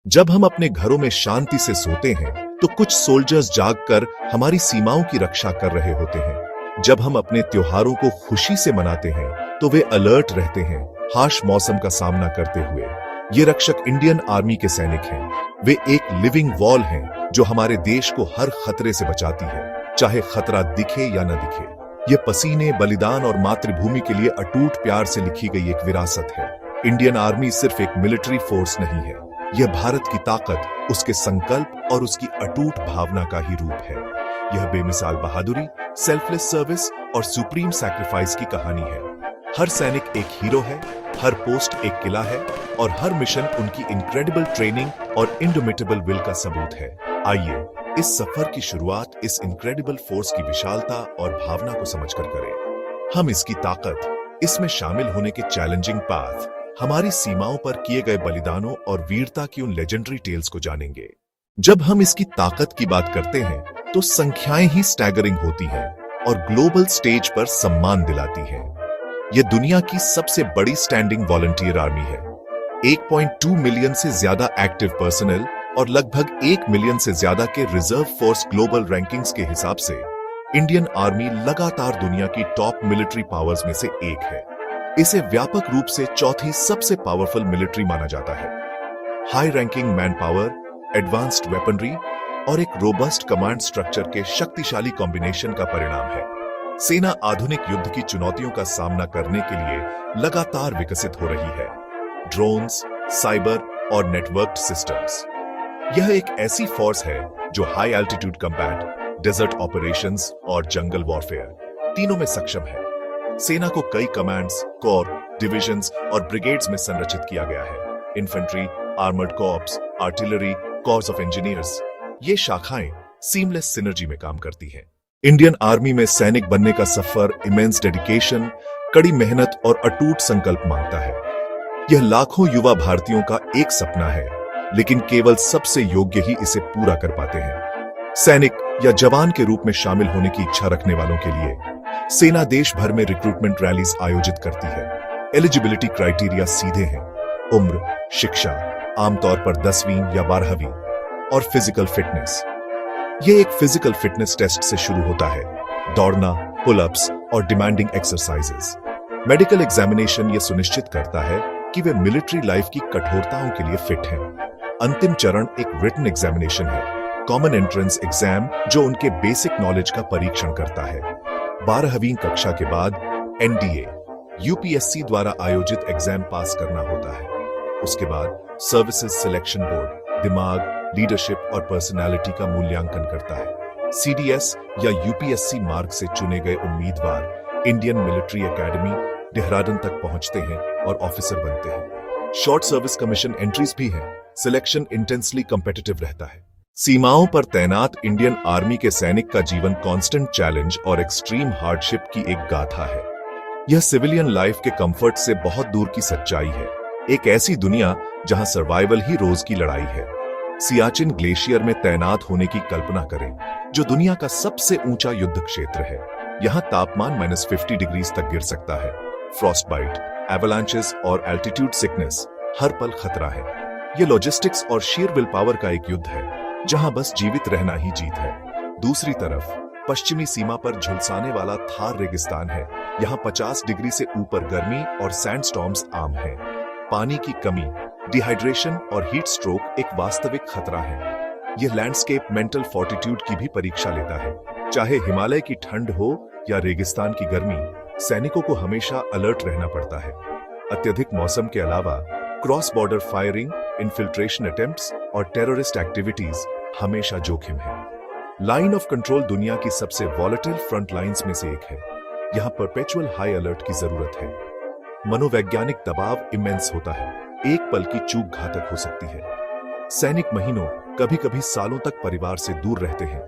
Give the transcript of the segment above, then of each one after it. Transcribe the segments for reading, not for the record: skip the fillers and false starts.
जब हम अपने घरों में शांति से सोते हैं तो कुछ सोल्जर्स जागकर हमारी सीमाओं की रक्षा कर रहे होते हैं। जब हम अपने त्योहारों को खुशी से मनाते हैं तो वे अलर्ट रहते हैं, हार्श मौसम का सामना करते हुए। ये रक्षक इंडियन आर्मी के सैनिक हैं। वे एक लिविंग वॉल हैं जो हमारे देश को हर खतरे से बचाती है, चाहे खतरा दिखे या न दिखे। ये पसीने, बलिदान और मातृभूमि के लिए अटूट प्यार से लिखी गई एक विरासत है। इंडियन आर्मी सिर्फ एक मिलिट्री फोर्स नहीं है, यह भारत की ताकत, उसके संकल्प और उसकी अटूट भावना का ही रूप है। यह बेमिसाल बहादुरी, सेल्फलेस सर्विस और सुप्रीम सैक्रिफाइस की कहानी है। हर सैनिक एक हीरो है, हर पोस्ट एक किला है और हर मिशन उनकी इनक्रेडिबल ट्रेनिंग और इंडोमिटेबल विल का सबूत है। आइए इस सफर की शुरुआत इस इनक्रेडिबल फोर्स की विशालता और भावना को समझकर करें। हम इसकी ताकत, इसमें शामिल होने के चैलेंजिंग पाथ, हमारी सीमाओं पर किए गए बलिदानों और वीरता की उन लेजेंडरी टेल्स को जानेंगे। जब हम इसकी ताकत की बात करते हैं तो संख्याएं ही स्टैगरिंग होती हैं और ग्लोबल स्टेज पर सम्मान दिलाती हैं। यह दुनिया की सबसे बड़ी स्टैंडिंग वॉलंटियर आर्मी है। 1.2 मिलियन से ज्यादा एक्टिव पर्सनल और लगभग 1 मिलियन से ज्यादा के रिजर्व फोर्स। ग्लोबल रैंकिंग्स के हिसाब से इंडियन आर्मी लगातार दुनिया की टॉप मिलिट्री पावर्स में से एक है। इसे व्यापक रूप से चौथी सबसे पावरफुल मिलिट्री माना जाता है। High ranking man power, advanced weaponry और एक रोबस्ट कमांड स्ट्रक्चर के शक्तिशाली कॉम्बिनेशन का परिणाम है। सेना आधुनिक युद्ध की चुनौतियों का सामना करने के लिए लगातार विकसित हो रही है। ड्रोन्स, साइबर और नेटवर्क्ड सिस्टम्स। यह एक ऐसी फोर्स है जो high altitude combat, desert operations और जंगल वॉरफेयर तीनों में सक्षम है। सेना को कई कमांड्स, कोर, डिविजन्स और ब्रिगेड्स में संरचित किया गया है। Infantry, armoured corps, artillery, corps of engineers, ये शाखाएं सीमलेस सिनर्जी में काम करती हैं। इंडियन आर्मी में सैनिक बनने का सफर इमेंस डेडिकेशन, कड़ी मेहनत और अटूट संकल्प मांगता है। यह लाखों युवा भारतीयों का एक सपना है, लेकिन केवल सबसे योग्य ही इसे पूरा कर पाते हैं। सैनिक या जवान के रूप में शामिल होने की इच्छा रखने वालों के लिए सेना देश भर में रिक्रूटमेंट रैलीज आयोजित करती है। एलिजिबिलिटी क्राइटेरिया सीधे हैं: उम्र, शिक्षा, आमतौर पर 10वीं या 12वीं, और फिजिकल फिटनेस। यह एक फिजिकल फिटनेस टेस्ट से शुरू होता है: दौड़ना, पुलअप्स और डिमांडिंग एक्सरसाइजेस। मेडिकल एग्जामिनेशन यह सुनिश्चित करता है कि वे मिलिट्री लाइफ की कठोरताओं के लिए फिट हैं। अंतिम चरण एक रिटन एग्जामिनेशन है, कॉमन एंट्रेंस एग्जाम, जो उनके बेसिक नॉलेज का परीक्षण करता है। 12वीं कक्षा के बाद एनडीए, यूपीएससी द्वारा आयोजित एग्जाम पास करना होता है। उसके बाद सर्विसेज सिलेक्शन बोर्ड दिमाग, लीडरशिप और पर्सनालिटी का मूल्यांकन करता है। सीडीएस या यूपीएससी मार्ग से चुने गए उम्मीदवार इंडियन मिलिट्री एकेडमी, देहरादून तक पहुंचते हैं और ऑफिसर बनते हैं। शॉर्ट सर्विस कमीशन एंट्रीज भी हैं। सिलेक्शन इंटेंसली कॉम्पिटिटिव रहता है। सीमाओं पर तैनात इंडियन आर्मी के सैनिक का जीवन कांस्टेंट चैलेंज और एक्सट्रीम हार्डशिप की एक गाथा है। यह सिविलियन लाइफ के कंफर्ट से बहुत दूर की सच्चाई है, एक ऐसी दुनिया जहां सर्वाइवल ही रोज की लड़ाई है। सियाचिन ग्लेशियर में तैनात होने की कल्पना करें, जो दुनिया का सबसे ऊंचा युद्ध क्षेत्र है। यहां तापमान -50 डिग्री तक गिर सकता है। फ्रॉस्टबाइट, एवलांचेस और एल्टीट्यूड सिकनेस हर पल खतरा है। यह लॉजिस्टिक्स और शीर विल पावर का एक युद्ध है, जहां बस जीवित रहना ही जीत है। दूसरी तरफ पश्चिमी सीमा पर झुलसाने वाला थार रेगिस्तान है। यहाँ 50 डिग्री से ऊपर गर्मी और सैंडस्टॉर्म्स आम हैं। पानी की कमी, डिहाइड्रेशन और हीट स्ट्रोक एक वास्तविक खतरा है। यह लैंडस्केप मेंटल फोर्टिट्यूड की भी परीक्षा लेता है। चाहे हिमालय की ठंड हो या रेगिस्तान की गर्मी, सैनिकों को हमेशा अलर्ट रहना पड़ता है। अत्यधिक मौसम के अलावा cross border firing, infiltration attempts और टेररिस्ट एक्टिविटीज हमेशा जोखिम है। लाइन ऑफ कंट्रोल दुनिया की सबसे वॉलेटाइल फ्रंट लाइंस में से एक है। यहाँ परपेचुअल हाई अलर्ट की जरूरत है। मनोवैज्ञानिक दबाव इमेंस होता है, एक पल की चूक घातक हो सकती है। सैनिक महीनों, कभी-कभी सालों तक परिवार से दूर रहते हैं।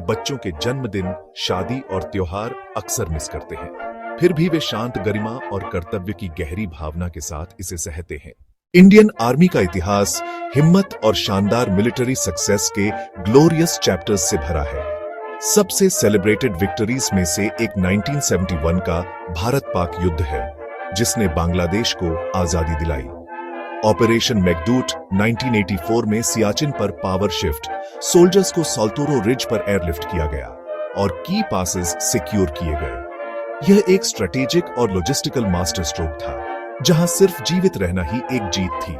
बच्चों के जन्मदिन, शादी और त्योहार अक्सर मिस करते हैं। फिर भी वे शांत, गरिमा और कर्तव्य की गहरी भावना के साथ इसे सहते हैं। इंडियन आर्मी का इतिहास हिम्मत और शानदार मिलिट्री सक्सेस के ग्लोरियस चैप्टर्स से भरा है। सबसे सेलिब्रेटेड विक्टरीज में से एक 1971 का भारत पाक युद्ध है, जिसने बांग्लादेश को आजादी दिलाई। ऑपरेशन मैकडूट 1984 में सियाचिन पर पावर शिफ्ट, सोल्जर्स को सोल्टोरो रिज पर एयरलिफ्ट किया गया और की पासेस सिक्योर किए गए। यह एक स्ट्रेटेजिक और लॉजिस्टिकल मास्टर स्ट्रोक था, जहां सिर्फ जीवित रहना ही एक जीत थी।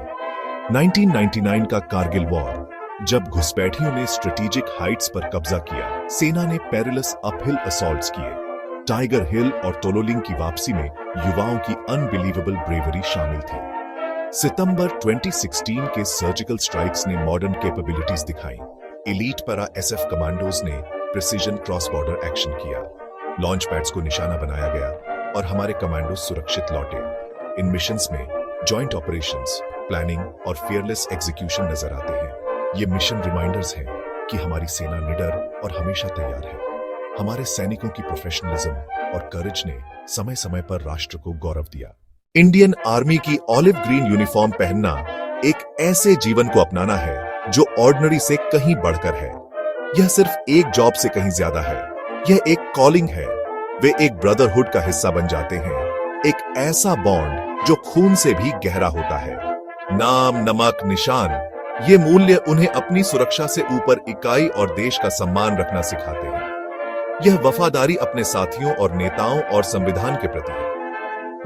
1999 का कारगिल वॉर, जब घुसपैठियों ने स्ट्रेटेजिक हाइट्स पर कब्जा किया, सेना ने पेरिलस अपहिल असॉल्ट्स किए। टाइगर हिल और तोलोलिंग की वापसी में युवाओं की अनबिलीवेबल ब्रेवरी शामिल थी। सितंबर 2016 के सर्जिकल स्ट्राइक्स ने मॉडर्न कैपेबिलिटीज दिखाई। एलीट पैरा एसएफ कमांडोज ने प्रिसीजन क्रॉस बॉर्डर एक्शन किया। लॉन्च पैड्स को निशाना बनाया गया और हमारे कमांडो सुरक्षित लौटे। इन मिशंस में जॉइंट ऑपरेशंस, प्लानिंग और फियरलेस एग्जीक्यूशन नजर आते हैं। ये मिशन रिमाइंडर्स हैं कि हमारी सेना निडर और हमेशा तैयार है। हमारे सैनिकों की प्रोफेशनलिज्म और करेज ने समय समय पर राष्ट्र को गौरव दिया। इंडियन आर्मी की ऑलिव ग्रीन यूनिफॉर्म पहनना एक ऐसे जीवन को अपनाना है जो ऑर्डिनरी से कहीं बढ़कर है। यह सिर्फ एक जॉब से कहीं ज्यादा है। यह एक कॉलिंग है। वे एक ब्रदरहुड का हिस्सा बन जाते हैं, एक ऐसा बॉन्ड जो खून से भी गहरा होता है। नाम, नमक, निशान, ये मूल्य उन्हें अपनी सुरक्षा से ऊपर इकाई और देश का सम्मान रखना सिखाते हैं। यह वफादारी अपने साथियों और नेताओं और संविधान के प्रति है।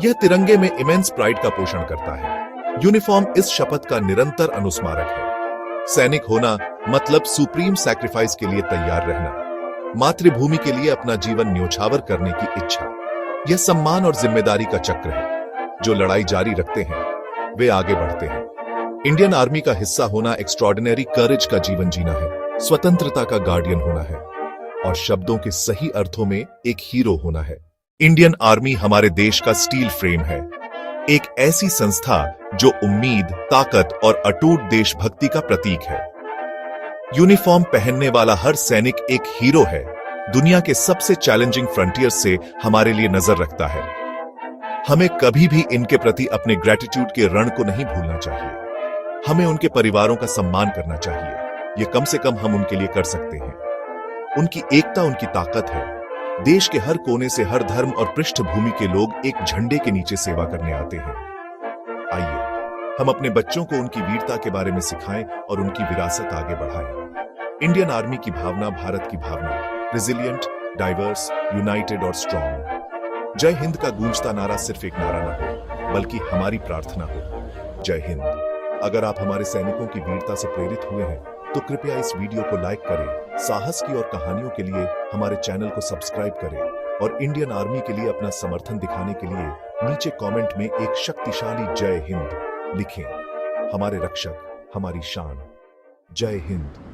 यह तिरंगे में इमेंस प्राइड का पोषण करता है। यूनिफॉर्म इस शपथ का निरंतर अनुस्मारक है। सैनिक होना मतलब सुप्रीम सैक्रिफाइस के लिए तैयार रहना, मातृभूमि के लिए अपना जीवन न्योछावर करने की इच्छा। यह सम्मान और जिम्मेदारी का चक्र है। जो लड़ाई जारी रखते हैं वे आगे बढ़ते हैं। इंडियन आर्मी का हिस्सा होना एक्स्ट्रॉर्डिनरी करेज का जीवन जीना है, स्वतंत्रता का गार्डियन होना है और शब्दों के सही अर्थों में एक हीरो होना है। इंडियन आर्मी हमारे देश का स्टील फ्रेम है, एक ऐसी संस्था जो उम्मीद, ताकत और अटूट देशभक्ति का प्रतीक है। यूनिफॉर्म पहनने वाला हर सैनिक एक हीरो है, दुनिया के सबसे चैलेंजिंग फ्रंटियर से हमारे लिए नजर रखता है। हमें कभी भी इनके प्रति अपने ग्रेटिट्यूड के रण को नहीं भूलना चाहिए। हमें उनके परिवारों का सम्मान करना चाहिए। ये कम से कम हम उनके लिए कर सकते हैं। उनकी एकता उनकी ताकत है। देश के हर कोने से, हर धर्म और पृष्ठभूमि के लोग एक झंडे के नीचे सेवा करने आते हैं। आइए हम अपने बच्चों को उनकी वीरता के बारे में सिखाएं और उनकी विरासत आगे बढ़ाएं। इंडियन आर्मी की भावना भारत की भावना, रिजिलियंट, डाइवर्स, यूनाइटेड और स्ट्रॉन्ग। जय हिंद का गूंजता नारा सिर्फ एक नारा न हो, बल्कि हमारी प्रार्थना हो। जय हिंद। अगर आप हमारे सैनिकों की वीरता से प्रेरित हुए हैं तो कृपया इस वीडियो को लाइक करें, साहस की और कहानियों के लिए हमारे चैनल को सब्सक्राइब करें और इंडियन आर्मी के लिए अपना समर्थन दिखाने के लिए नीचे कमेंट में एक शक्तिशाली जय हिंद लिखें। हमारे रक्षक, हमारी शान। जय हिंद।